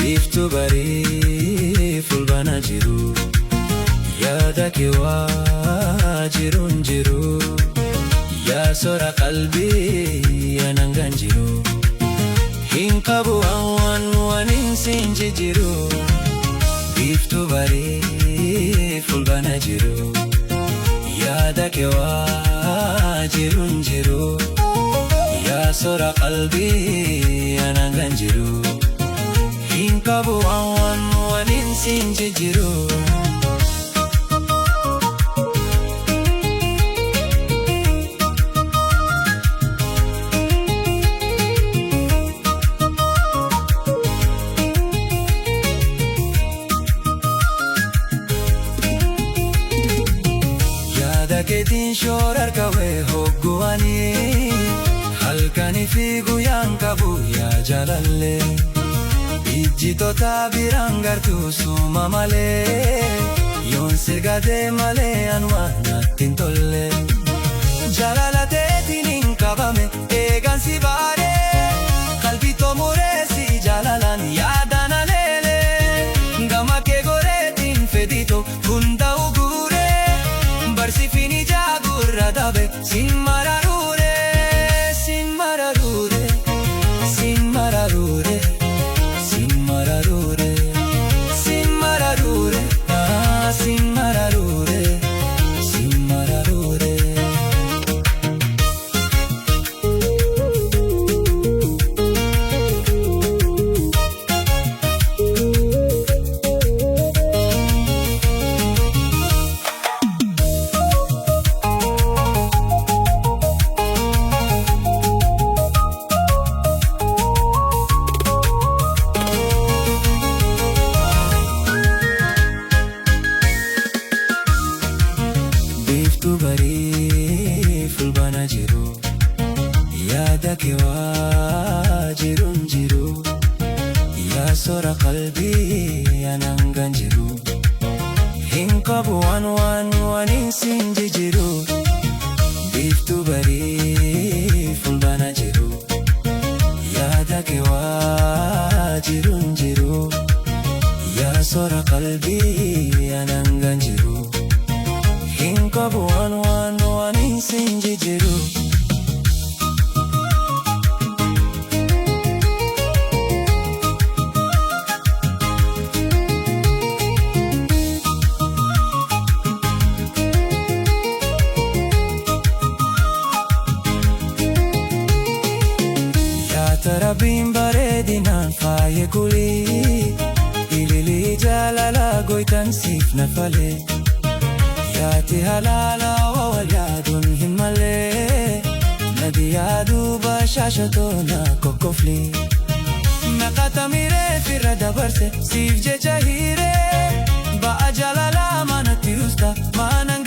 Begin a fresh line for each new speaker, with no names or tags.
Biiftuu barii fulbaana jiru, yaada kee waa jiruun jiru. Yaa soora qalbii anangaan jiru, hin qabu waan siin jijjiiru. Biiftuu barii fulbaana jiru, yaada kee waa jiruun jiru. Yaa soora qalbii anangaan jiru, hin qabu waan siin jijjiiru. Yaada keetiin shoora kawee hogguwanii, halkanii fi guyyaan qabu yaa jaalallee. Ijjitoota biraan gartuu suma malee, yoon sirgatee malee anuma natti hin tolle. Jaalala teetiin hin qabame eegan si baadhee, qalbii toomuree si jaalalaan yaadaan aleelee. Gama kee goreetiin fedhitoo hunda uguuree, barsiifiin ijaa gurra dhabe sin mararuure, sin mararuure, sin mararuure. Sin mararuure, sin mararuure, sin mararuure, sin mararuure. Biiftuu barii fulbaana jiru, yaada kee waa jiruun jiru. Yaa soora qalbii anangaan jiru, hin qabu waan siin jijjiiru. Biiftuu barii fulbaana jiru, yaada kee waa jiruun jiru. Yaa soora qalbii anangaan jiru, hin qabu waan siin jijjiiru. Yaa tarabbiin bareedinaan faayee kulii, ililii jaalalaa gooytaan siif nafalee. Yaati halaala wal yaaduun hin malee, nadi yaaduu bashaashatoo na kokkoflee. Naqata miree firra dabarse siif jecha hiiree, ba'a jaalalaa manatti usta maanan